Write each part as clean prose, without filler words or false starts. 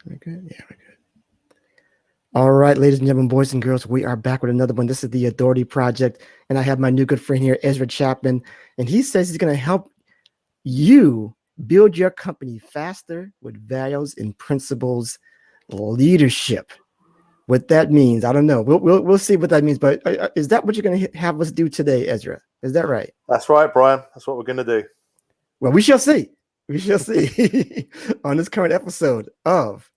We're good. Yeah, we're good. All right, ladies and gentlemen, boys and girls, we are back with another one. This is the Authority Project, and I have my new good friend here, Ezra Chapman, and he says he's going to help you build your company faster with values and principles, leadership. What that means, I don't know. We'll see what that means. But is that what you're going to have us do today, Ezra? Is that right? That's right, Brian. That's what we're going to do. Well, we shall see. We shall see on this current episode of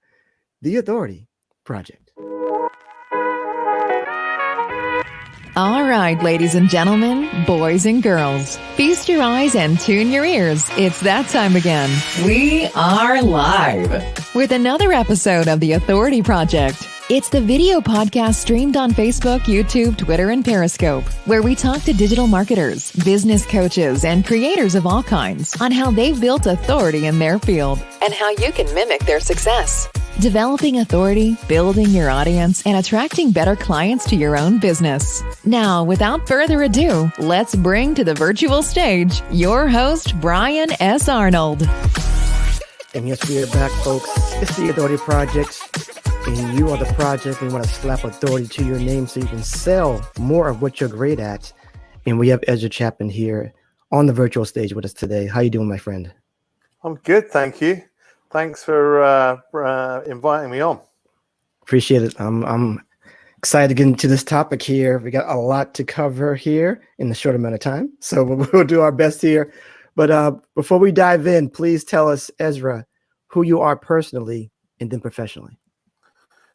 the Authority Project. All right, ladies and gentlemen, boys and girls, feast your eyes and tune your ears. It's that time again. We are live with another episode of The Authority Project. It's the video podcast streamed on Facebook, YouTube, Twitter, and Periscope, where we talk to digital marketers, business coaches, and creators of all kinds on how they've built authority in their field and how you can mimic their success. Developing authority, building your audience, and attracting better clients to your own business. Now, without further ado, let's bring to the virtual stage your host, Brian S. Arnold. And yes, we are back, folks. It's the Authority Project, and you are the project. We want to slap authority to your name so you can sell more of what you're great at. And we have Ezra Chapman here on the virtual stage with us today. How you doing, my friend? I'm good, thank you. Thanks for inviting me on. Appreciate it. I'm excited to get into this topic here. We got a lot to cover here in a short amount of time, so we'll do our best here. But before we dive in, please tell us, Ezra, who you are personally and then professionally.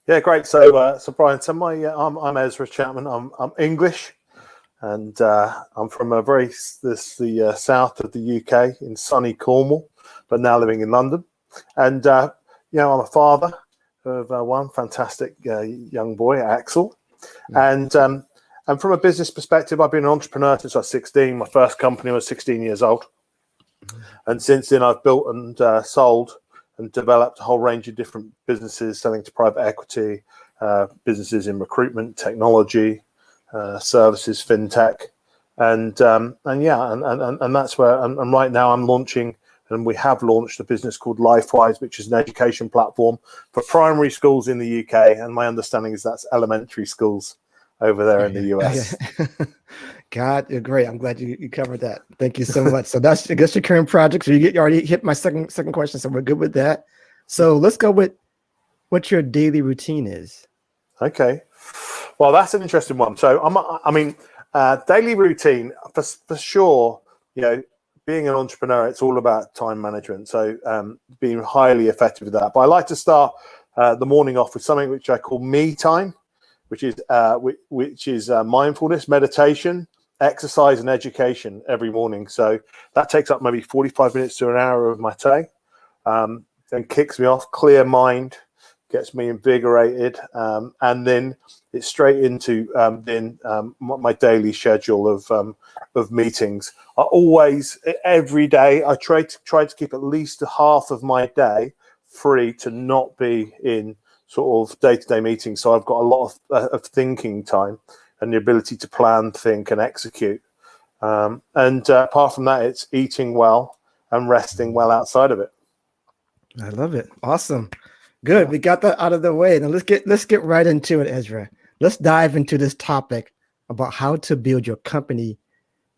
Yeah, great. So Brian, I'm Ezra Chapman. I'm English, and I'm from the south of the UK in sunny Cornwall, but now living in London. And I'm a father of one fantastic young boy, Axel. And from a business perspective, I've been an entrepreneur since I was 16. My first company was 16 years old. And since then, I've built and sold and developed a whole range of different businesses, selling to private equity, businesses in recruitment, technology, services, fintech. And that's where, and right now I'm launching, and we have launched a business called LifeWise, which is an education platform for primary schools in the UK. And my understanding is that's elementary schools over there in the US. God, you're great. I'm glad you covered that. Thank you so much. So that's, I guess, your current project. So you already hit my second question. So we're good with that. So let's go with what your daily routine is. Okay. Well, that's an interesting one. So daily routine for sure, being an entrepreneur, it's all about time management. So being highly effective with that. But I like to start the morning off with something which I call me time, which is mindfulness, meditation, exercise, and education every morning. So that takes up maybe 45 minutes to an hour of my day, and kicks me off, clear mind, gets me invigorated, and then it's straight into my daily schedule of meetings. I always, every day, I try to keep at least half of my day free to not be in sort of day-to-day meetings. So I've got a lot of thinking time and the ability to plan, think, and execute. And apart from that, it's eating well and resting well outside of it. I love it. Awesome. Good. We got that out of the way. Now let's get right into it, Ezra. Let's dive into this topic about how to build your company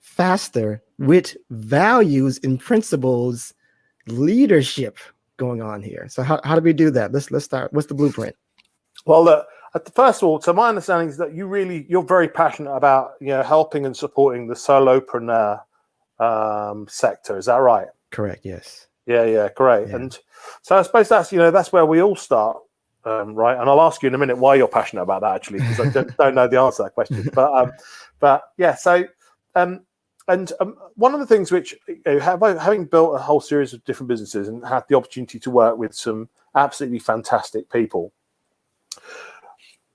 faster with values and principles, leadership going on here. So how do we do that? Let's start. What's the blueprint? Well, look, first of all, so my understanding is that you're very passionate about helping and supporting the solopreneur sector. Is that right? Correct. Yes. Yeah, great. Yeah. And so I suppose that's where we all start, right? And I'll ask you in a minute why you're passionate about that, actually, because I don't know the answer to that question. But yeah, so one of the things which having built a whole series of different businesses and had the opportunity to work with some absolutely fantastic people,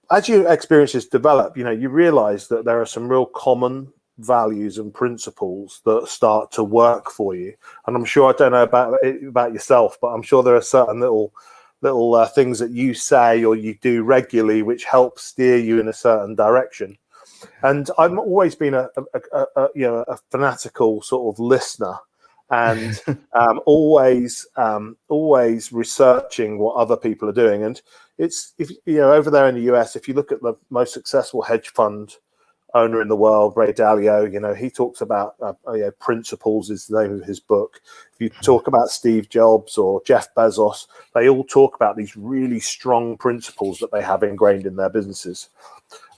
as your experiences develop, you realize that there are some real common values and principles that start to work for you. And I'm sure, I don't know about yourself, but I'm sure there are certain little things that you say or you do regularly which help steer you in a certain direction. And I've always been a fanatical sort of listener and always researching what other people are doing. And it's, if you know, over there in the US, if you look at the most successful hedge fund owner in the world, Ray Dalio, you know, he talks about Principles is the name of his book. If you talk about Steve Jobs or Jeff Bezos, they all talk about these really strong principles that they have ingrained in their businesses.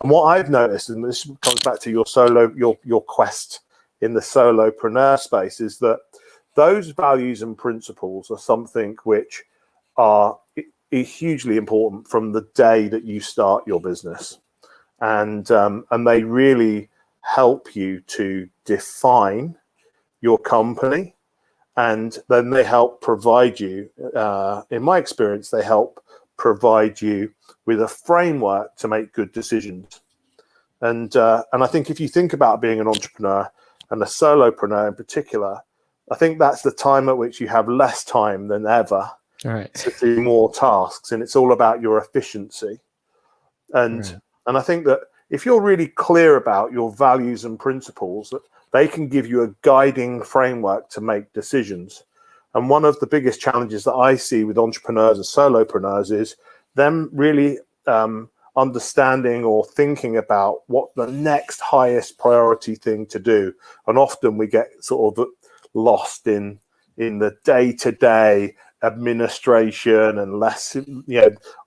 And what I've noticed, and this comes back to your quest in the solopreneur space, is that those values and principles are something which are hugely important from the day that you start your business. And they really help you to define your company, and then they help provide you, in my experience, they help provide you with a framework to make good decisions. And I think if you think about being an entrepreneur, and a solopreneur in particular, I think that's the time at which you have less time than ever to do more tasks, and it's all about your efficiency. And I think that if you're really clear about your values and principles, that they can give you a guiding framework to make decisions. And one of the biggest challenges that I see with entrepreneurs and solopreneurs is them really understanding or thinking about what the next highest priority thing to do. And often we get sort of lost in the day-to-day administration and less,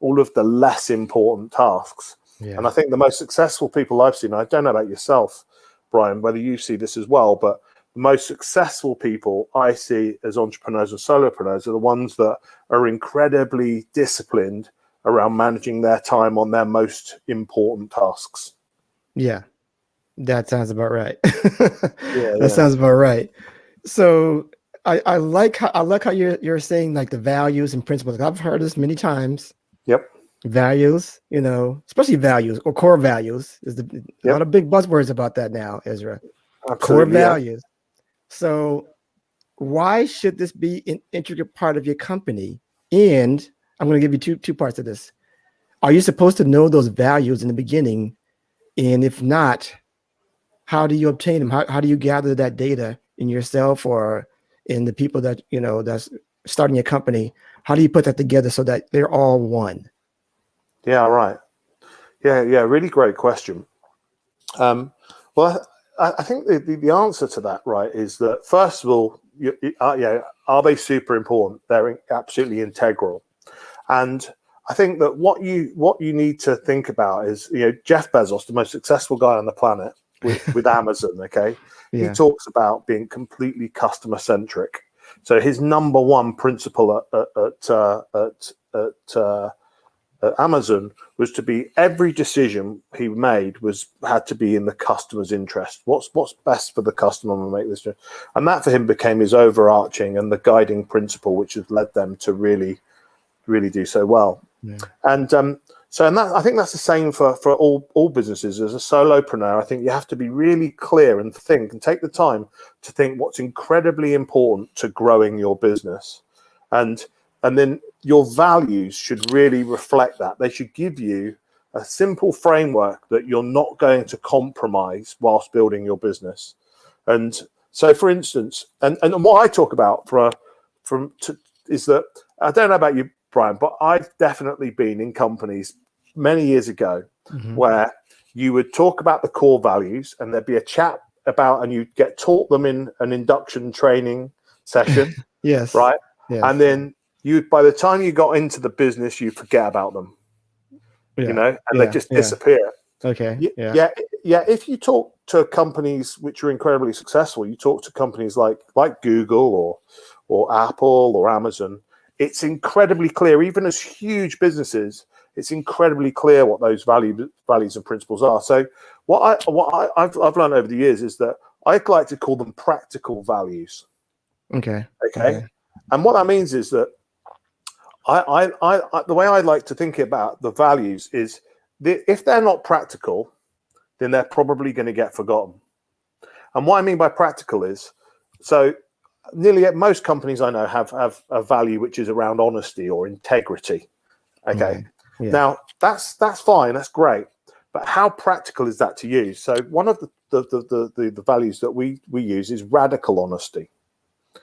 all of the less important tasks. Yeah. And I think the most successful people I've seen, I don't know about yourself, Brian, whether you see this as well, but the most successful people I see as entrepreneurs and solopreneurs are the ones that are incredibly disciplined around managing their time on their most important tasks. Yeah, that sounds about right. That sounds about right. So I like how you're saying like the values and principles. I've heard this many times. Yep. Values, especially values or core values is a lot of big buzzwords about that now, Ezra. Absolutely, core values. So why should this be an intricate part of your company? And I'm going to give you two parts of this. Are you supposed to know those values in the beginning? And if not, how do you obtain them? How do you gather that data in yourself or in the people that, that's starting your company? How do you put that together so that they're all one? Yeah, right. Yeah, really great question. Well, I think the answer to that, right, is that first of all, are they super important? They're absolutely integral. And I think that what you need to think about is, Jeff Bezos, the most successful guy on the planet with Amazon, okay? Yeah. He talks about being completely customer centric. So his number one principle at Amazon was to be every decision he made had to be in the customer's interest. What's best for the customer to make this, and that for him became his overarching and the guiding principle, which has led them to really do so well. Yeah. And I think that's the same for all businesses. As a solopreneur, I think you have to be really clear and think and take the time to think what's incredibly important to growing your business, and then your values should really reflect that. They should give you a simple framework that you're not going to compromise whilst building your business. And so, for instance, and what I talk about is that, I don't know about you, Brian, but I've definitely been in companies many years ago where you would talk about the core values and there'd be a chat about, and you'd get taught them in an induction training session. Yes. Right. Yes. And then by the time you got into the business, you forget about them, and they just disappear. Okay. Yeah. If you talk to companies which are incredibly successful, you talk to companies like Google or Apple or Amazon, it's incredibly clear, even as huge businesses, it's incredibly clear what those values and principles are. So what I've learned over the years is that I like to call them practical values. Okay. And what that means is that I the way I like to think about the values is if they're not practical, then they're probably going to get forgotten. And what I mean by practical is, so nearly most companies I know have a value which is around honesty or integrity. Okay. Yeah. Now that's fine, that's great. But how practical is that to use? So one of the values that we use is radical honesty.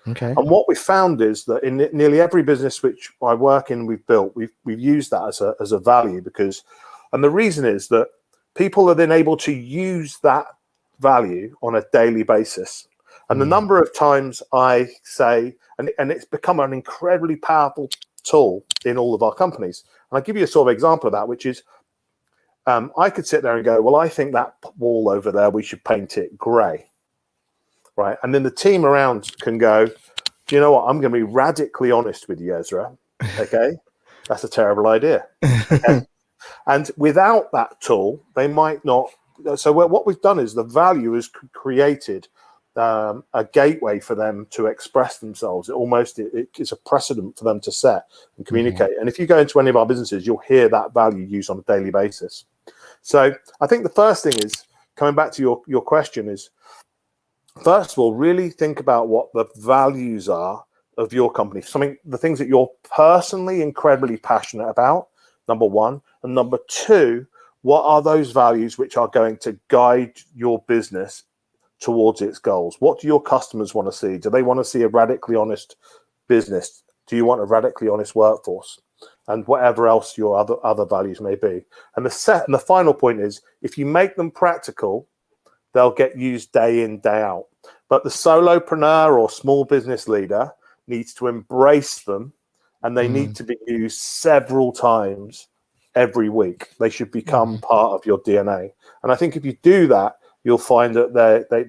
Okay. And what we found is that in nearly every business which I work in, we've built, we've used that as a value and the reason is that people are then able to use that value on a daily basis. And the number of times I say, and it's become an incredibly powerful tool in all of our companies. And I'll give you a sort of example of that, which is I could sit there and go, well, I think that wall over there, we should paint it grey. Right. And then the team around can go, do you know what? I'm going to be radically honest with you, Ezra. Okay. That's a terrible idea. Okay? And without that tool, they might not. So what we've done is the value has created a gateway for them to express themselves. It's a precedent for them to set and communicate. And if you go into any of our businesses, you'll hear that value used on a daily basis. So I think the first thing is, coming back to your question, is first of all, really think about what the values are of your company. The things that you're personally incredibly passionate about, number one. And number two, what are those values which are going to guide your business towards its goals? What do your customers want to see? Do they want to see a radically honest business? Do you want a radically honest workforce? And whatever else your other values may be. And the final point is, if you make them practical, they'll get used day in, day out. But the solopreneur or small business leader needs to embrace them, and they need to be used several times every week. They should become part of your DNA. And I think if you do that, you'll find that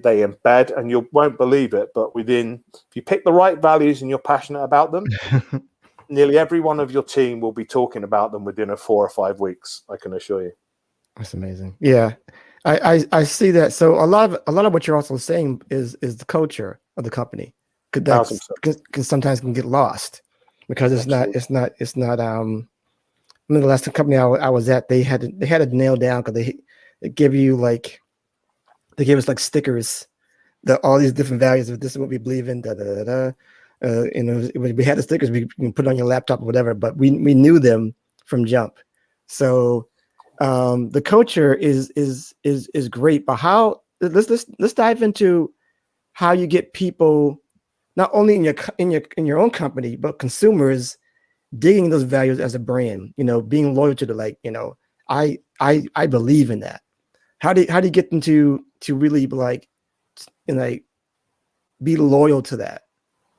they embed, and you won't believe it, but if you pick the right values and you're passionate about them, nearly every one of your team will be talking about them within 4 or 5 weeks. I can assure you. That's amazing. Yeah, I see that. So a lot of what you're also saying is the culture of the company can sometimes get lost because it's not. I mean, the last company I was at, they had to nail down because they give us like stickers that all these different values of this is what we believe in. We had the stickers we can put on your laptop or whatever, but we knew them from jump. So the culture is great, but how? Let's dive into how you get people not only in your own company, but consumers digging those values as a brand. Being loyal to I believe in that. How do you get them to really be loyal to that?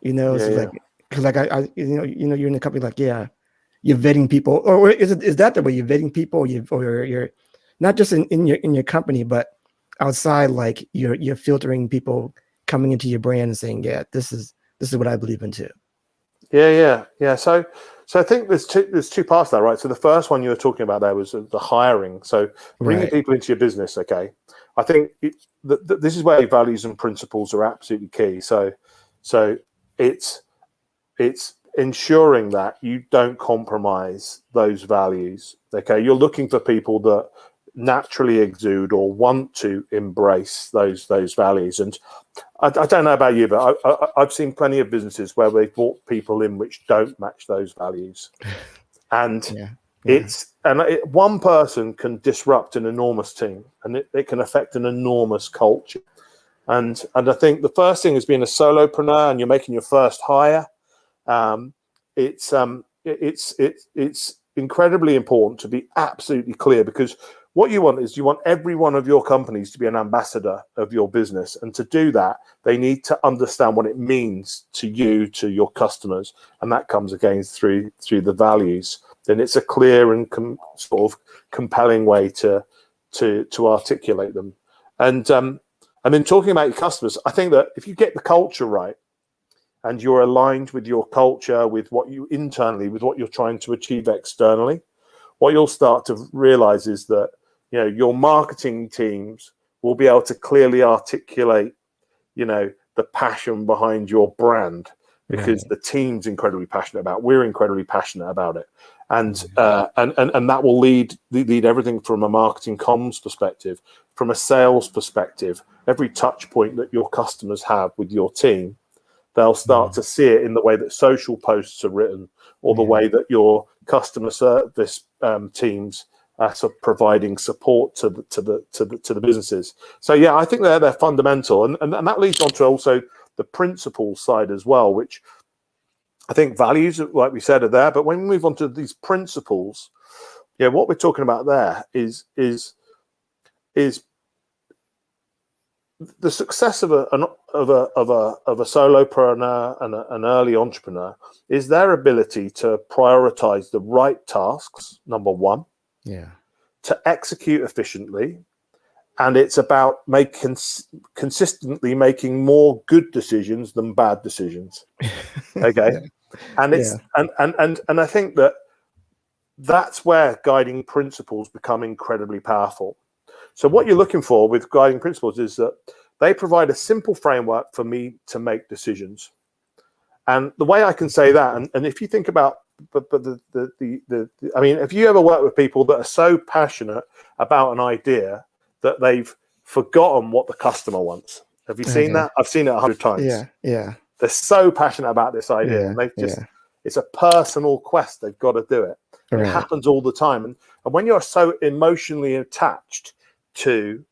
Because you're in a company you're vetting people, or is that the way you're vetting people? Or you're not just in your company, but outside, you're filtering people coming into your brand and saying, yeah, this is what I believe in too. Yeah. So I think there's two parts there, right? So the first one you were talking about there was the hiring. So bringing people into your business. Okay, I think this is where values and principles are absolutely key. So it's ensuring that you don't compromise those values. Okay, you're looking for people that naturally exude or want to embrace those values. And I don't know about you, but I've seen plenty of businesses where they've brought people in which don't match those values, and one person can disrupt an enormous team, and it can affect an enormous culture. And I think the first thing is being a solopreneur and you're making your first hire. It's incredibly important to be absolutely clear, because what you want every one of your companies to be an ambassador of your business. And to do that, they need to understand what it means to you, to your customers. And that comes again through the values. Then it's a clear and sort of compelling way to articulate them. And then talking about your customers, I think that if you get the culture right, and you're aligned with your culture, with what you internally, with what you're trying to achieve externally, what you'll start to realize is that your marketing teams will be able to clearly articulate the passion behind your brand, because the team's incredibly passionate about it. We're incredibly passionate about it, and that will lead everything from a marketing comms perspective, from a sales perspective. Every touch point that your customers have with your team, they'll start to see it in the way that social posts are written, or the way that your customer service teams are providing support to the businesses. So yeah, I think they're fundamental, and that leads on to also the principle side as well, which I think values, like we said, are there. But when we move on to these principles, what we're talking about there is the success of a solopreneur and an early entrepreneur is their ability to prioritize the right tasks, number one, to execute efficiently, and it's about consistently making more good decisions than bad decisions. Okay, and it's and I think that's where guiding principles become incredibly powerful. So what you're looking for with guiding principles is that they provide a simple framework for me to make decisions. And the way I can say that, and if you think about, I mean, if you ever work with people that are so passionate about an idea that they've forgotten what the customer wants. Have you seen that? I've seen it 100 times. Yeah. They're so passionate about this idea, and they've just, it's a personal quest. They've got to do it. Right. It happens all the time. And when you're so emotionally attached to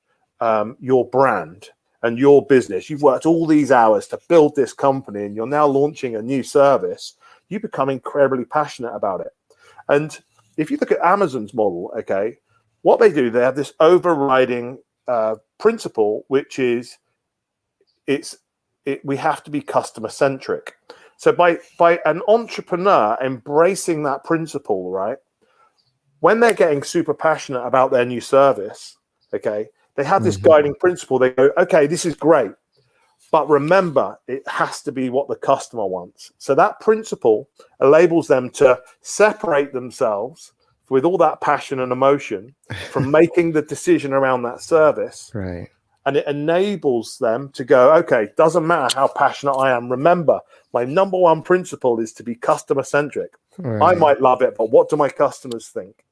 your brand and your business, you've worked all these hours to build this company, and you're now launching a new service, you become incredibly passionate about it. And if you look at Amazon's model, okay, what they do, they have this overriding principle, which is we have to be customer centric. So by an entrepreneur embracing that principle, right, when they're getting super passionate about their new service, okay, they have this guiding principle. They go, okay, this is great, but remember, it has to be what the customer wants. So that principle enables them to separate themselves with all that passion and emotion from making the decision around that service. Right. And it enables them to go, okay, doesn't matter how passionate I am. Remember, my number one principle is to be customer centric. Right. I might love it, but what do my customers think?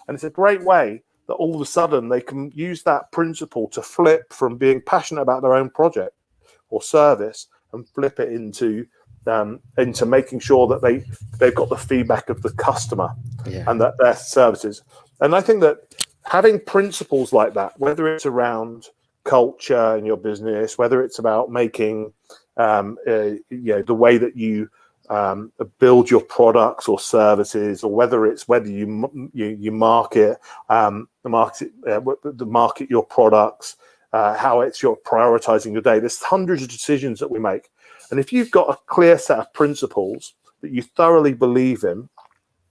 And it's a great way that all of a sudden they can use that principle to flip from being passionate about their own project or service and flip it into making sure that they've got the feedback of the customer and that their services. And I think that having principles like that, whether it's around culture in your business, whether it's about making the way that you build your products or services, or whether you market your products, how it's you're prioritizing your day. There's hundreds of decisions that we make, and if you've got a clear set of principles that you thoroughly believe in,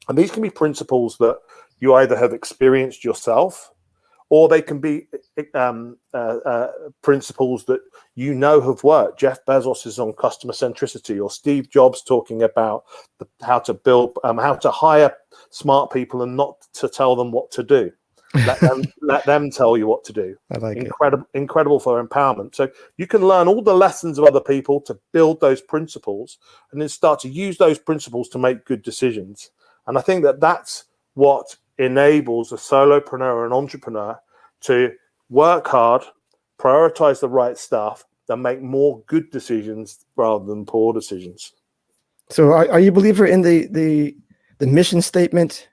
and these can be principles that you either have experienced yourself, or they can be principles that you know have worked. Jeff Bezos is on customer centricity, or Steve Jobs talking about how to build, how to hire smart people and not to tell them what to do. Let them tell you what to do. I like incredible for empowerment. So you can learn all the lessons of other people to build those principles, and then start to use those principles to make good decisions. And I think that that's what enables a solopreneur or an entrepreneur to work hard, prioritize the right stuff, and make more good decisions rather than poor decisions. So are you a believer in the mission statement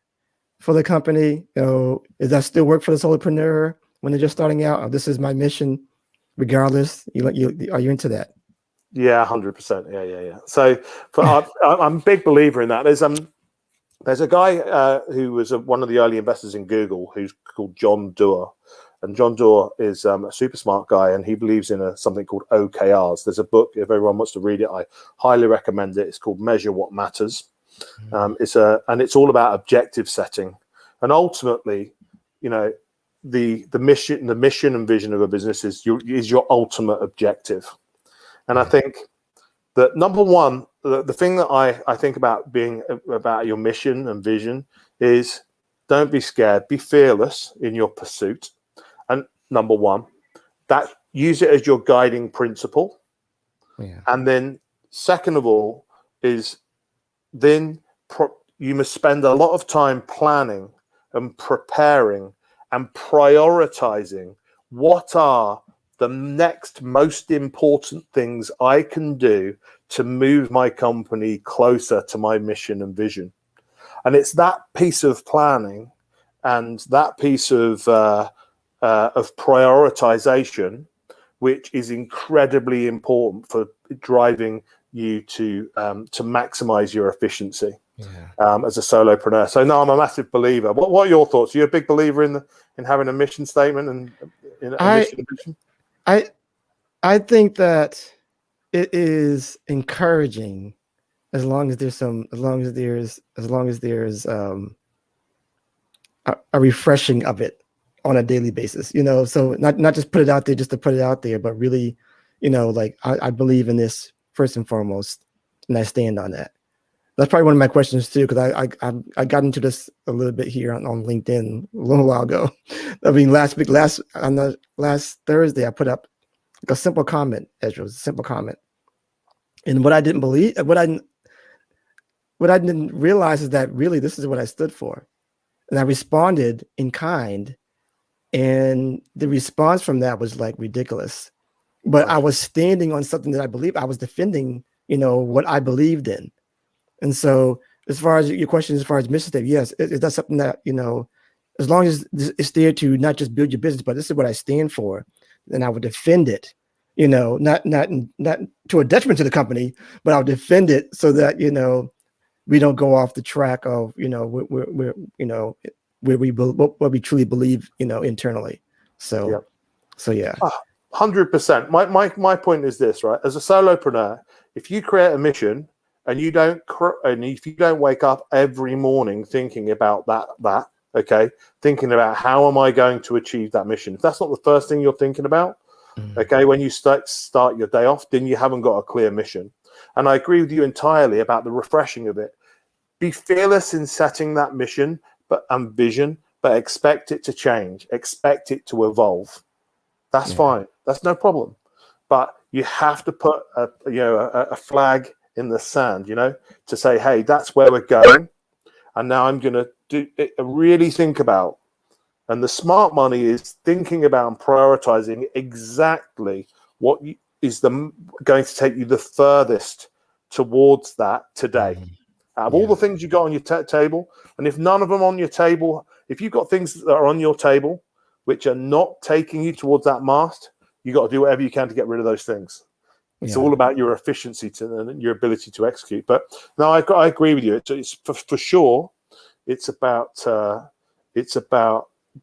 for the company? Does that still work for the solopreneur when they're just starting out? Oh, this is my mission, regardless. Are you into that? Yeah, 100%. Yeah. So I'm a big believer in that. There's a guy who was one of the early investors in Google, who's called John Doerr. And John Doerr is a super smart guy, and he believes in something called OKRs. There's a book, if everyone wants to read it, I highly recommend it. It's called Measure What Matters. It's all about objective setting. And ultimately, the mission and vision of a business is your ultimate objective. And I think that number one, the thing that I think about being about your mission and vision is, don't be scared, be fearless in your pursuit. And number one, that use it as your guiding principle. Yeah. And then second of all is then you must spend a lot of time planning and preparing and prioritizing what are the next most important things I can do to move my company closer to my mission and vision. And it's that piece of planning and that piece of prioritization which is incredibly important for driving you to maximize your efficiency as a solopreneur. So no, I'm a massive believer. What are your thoughts? Are you a big believer in having a mission statement and in a mission vision? I think that it is encouraging as long as there's a refreshing of it on a daily basis, so not just put it out there just to put it out there, but really, like I believe in this first and foremost, and I stand on that. That's probably one of my questions too, because I got into this a little bit here on LinkedIn a little while ago. I mean, last Thursday, I put up like a simple comment, Ezra, a simple comment. And what I didn't realize is that really this is what I stood for. And I responded in kind. And the response from that was like ridiculous. But I was standing on something that I believe. I was defending, what I believed in. And so as far as your question, as far as mission statement, yes, that's something that, as long as it's there to not just build your business, but this is what I stand for, then I would defend it, not to a detriment to the company, but I'll defend it so that, we don't go off the track of, what we truly believe, internally. So, yeah. 100%. My point is this, right? As a solopreneur, if you create a mission and if you don't wake up every morning thinking about that, okay, thinking about how am I going to achieve that mission, if that's not the first thing you're thinking about, okay, when you start your day off, then you haven't got a clear mission. And I agree with you entirely about the refreshing of it. Be fearless in setting that mission and vision, but expect it to change, expect it to evolve. That's fine. That's no problem. But you have to put a flag in the sand, to say, hey, that's where we're going. And now I'm going to really think about, and the smart money is thinking about and prioritizing exactly what is going to take you the furthest towards that today. Out of all the things you got on your table, and if none of them on your table, if you've got things that are on your table which are not taking you towards that mast, you got to do whatever you can to get rid of those things. It's all about your efficiency and your ability to execute. But no, I agree with you. It's for sure. It's about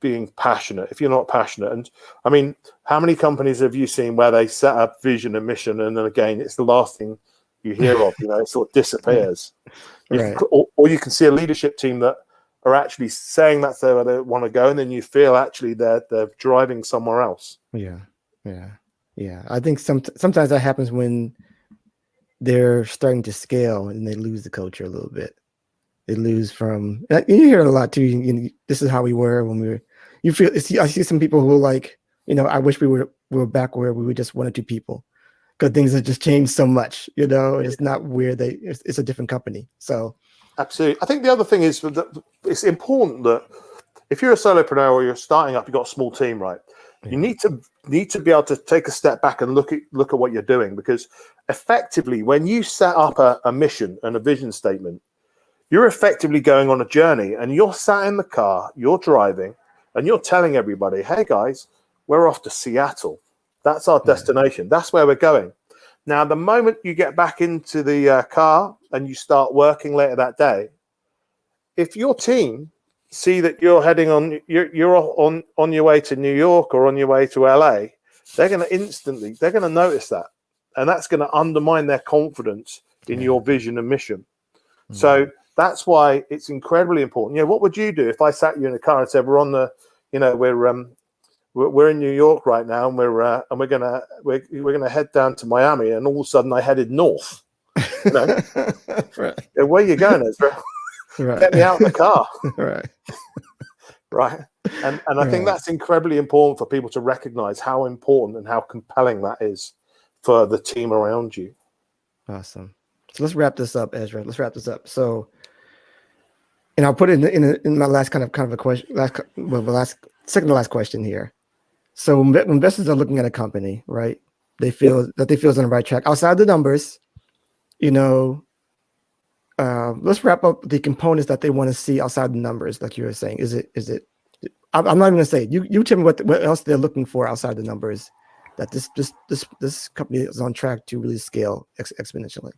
being passionate. If you're not passionate, and I mean, how many companies have you seen where they set up vision and mission, and then again, it's the last thing you hear of? It sort of disappears. Or you can see a leadership team that are actually saying that's where they want to go, and then you feel actually they're driving somewhere else. Yeah. I think sometimes that happens when they're starting to scale and they lose the culture a little bit. They lose from, and you hear it a lot too. This is how we were when we were. I see some people who are like, I wish we were back where we were just one or two people, because things have just changed so much. It's not where it's a different company. So absolutely. I think the other thing is that it's important that if you're a solopreneur or you're starting up, you've got a small team, right? You need to be able to take a step back and look at what you're doing, because effectively, when you set up a mission and a vision statement, you're effectively going on a journey, and you're sat in the car, you're driving, and you're telling everybody, hey guys, we're off to Seattle. That's our destination. That's where we're going. Now, the moment you get back into the car and you start working later that day, if your team see that you're heading on, you're on your way to New York or on your way to LA, they're going to notice that, and that's going to undermine their confidence in your vision and mission. So that's why it's incredibly important. What would you do if I sat you in a car and said, we're on the, we're in New York right now, and we're gonna head down to Miami, and all of a sudden I headed north. Right. Where are you going, Ezra? Right. Get me out of the car. Right. And I think that's incredibly important for people to recognize how important and how compelling that is for the team around you. Awesome. So let's wrap this up, Ezra. Let's wrap this up. So, and I'll put it in my last kind of a question, second to last question here. So when investors are looking at a company, right, they feel that it's on the right track outside the numbers. Let's wrap up the components that they want to see outside the numbers, like you were saying. I'm not even going to say it. You tell me what else they're looking for outside the numbers that this company is on track to really scale exponentially.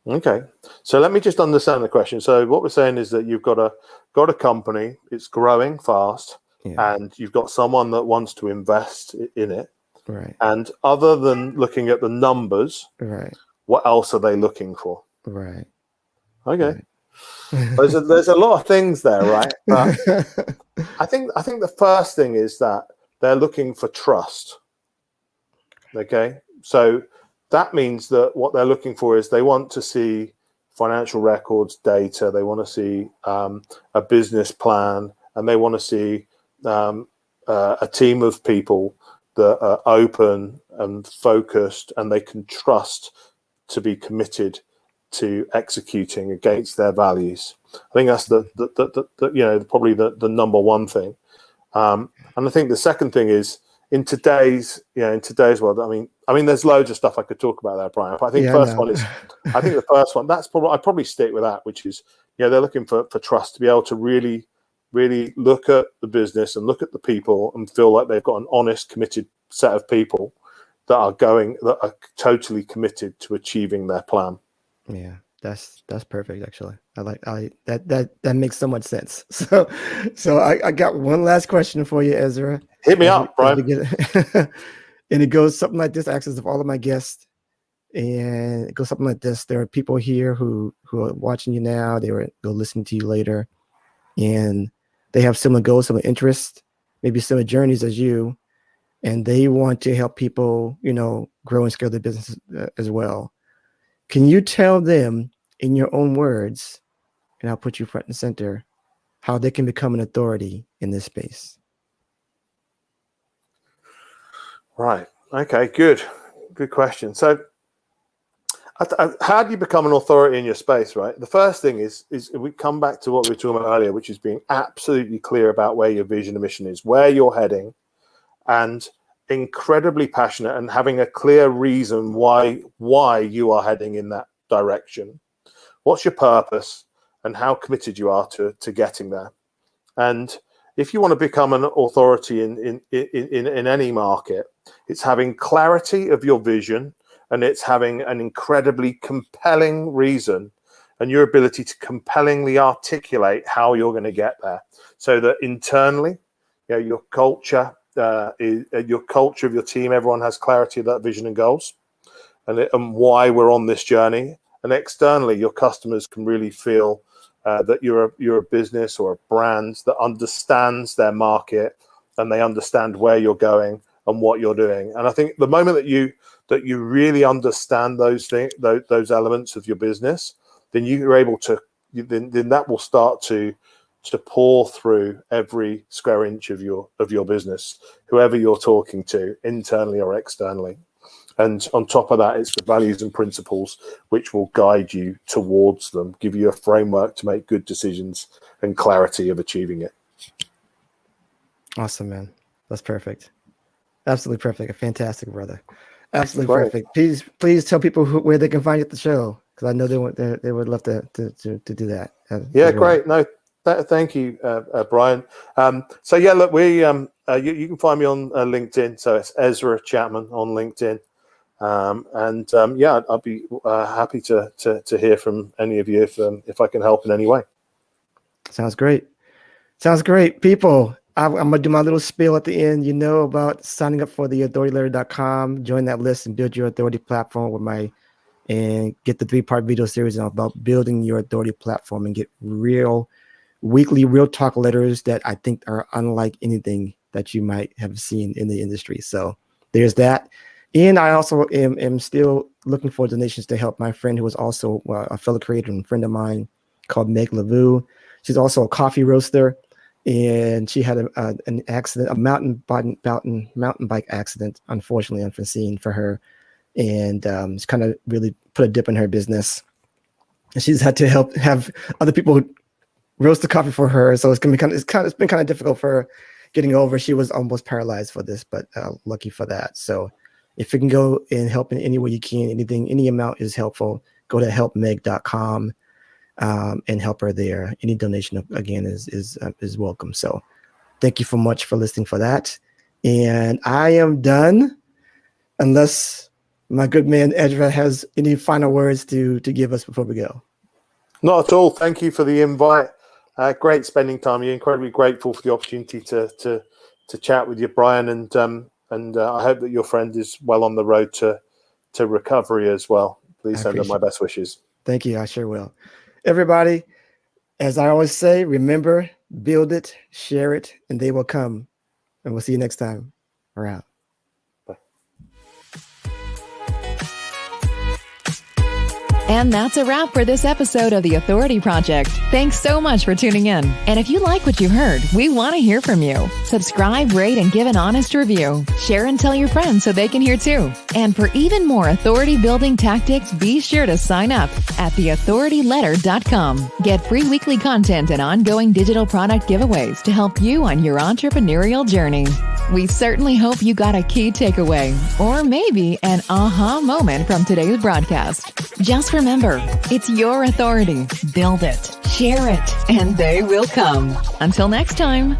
Okay, so let me just understand the question. So what we're saying is that you've got a company, it's growing fast, and you've got someone that wants to invest in it. Right. And other than looking at the numbers, Right. what else are they looking for? Right. Okay. Right. There's a lot of things there, right? But I think the first thing is that they're looking for trust. Okay, so that means that what they're looking for is they want to see financial records, data. They want to see a business plan, and they want to see a team of people that are open and focused, and they can trust to be committed to executing against their values. I think that's the probably the number one thing. And I think the second thing is in today's world. I mean, there's loads of stuff I could talk about there, Brian. But I think I think the first one. I'd probably stick with that, which is they're looking for trust, to be able to really look at the business and look at the people and feel like they've got an honest, committed set of people that are totally committed to achieving their plan. Yeah, that's perfect. Actually, that makes so much sense. So I got one last question for you, Ezra. Hit me up, Brian. And it goes something like this. I ask this of all of my guests, and it goes something like this. There are people here who are watching you now. They will go listen to you later, and they have similar goals, similar interests, maybe similar journeys as you, and they want to help people, grow and scale their business as well. Can you tell them in your own words, and I'll put you front and center, how they can become an authority in this space? Right. Okay. Good question. So, how do you become an authority in your space? Right. The first thing is we come back to what we were talking about earlier, which is being absolutely clear about where your vision and mission is, where you're heading, and incredibly passionate and having a clear reason why you are heading in that direction. What's your purpose and how committed you are to getting there? And if you want to become an authority in any market, it's having clarity of your vision, and it's having an incredibly compelling reason and your ability to compellingly articulate how you're going to get there, so that internally, your culture your culture of your team, everyone has clarity of that vision and goals, and why we're on this journey. And externally, your customers can really feel that you're a business or a brand that understands their market, and they understand where you're going and what you're doing. And I think the moment that you really understand those things, those elements of your business, then you're able to then that will start to pour through every square inch of your business, whoever you're talking to, internally or externally. And on top of that, it's the values and principles which will guide you towards them, give you a framework to make good decisions and clarity of achieving it. Awesome, man. That's perfect. Absolutely perfect. A fantastic, brother. Absolutely perfect. Please tell people where they can find you at the show, because I know they would love to do that. Yeah, great. No, thank you, Brian. So yeah, look, we you can find me on LinkedIn. So it's Ezra Chapman on LinkedIn. I'd be happy to hear from any of you if I can help in any way. Sounds great. People, I'm going to do my little spiel at the end. About signing up for the authorityletter.com, join that list and build your authority platform and get the 3-part video series about building your authority platform and get weekly real talk letters that I think are unlike anything that you might have seen in the industry. So there's that. And I also am still looking for donations to help my friend who is also a fellow creator and friend of mine called Meg Lavu. She's also a coffee roaster, and she had an accident, a mountain bike accident, unfortunately unforeseen for her, and it's kind of really put a dip in her business. And she's had to have other people roast the coffee for her, so it's been kind of difficult for her getting over. She was almost paralyzed for this, but lucky for that. So if you can go and help in any way you can, any amount is helpful. Go to helpmeg.com and help her there. Any donation, again, is welcome. So thank you so much for listening for that. And I am done. unless my good man Ezra has any final words to give us before we go. Not at all. Thank you for the invite. Great spending time. You're incredibly grateful for the opportunity to chat with you, Brian, and I hope that your friend is well on the road to recovery as well. Please send them my best wishes. Thank you. I sure will. Everybody, as I always say, remember, build it, share it, and they will come. And we'll see you next time. We're out. And that's a wrap for this episode of The Authority Project. Thanks so much for tuning in. And if you like what you heard, we want to hear from you. Subscribe, rate, and give an honest review. Share and tell your friends so they can hear too. And for even more authority building tactics, be sure to sign up at theauthorityletter.com. Get free weekly content and ongoing digital product giveaways to help you on your entrepreneurial journey. We certainly hope you got a key takeaway or maybe an aha moment from today's broadcast. Just remember, it's your authority. Build it, share it, and they will come. Until next time.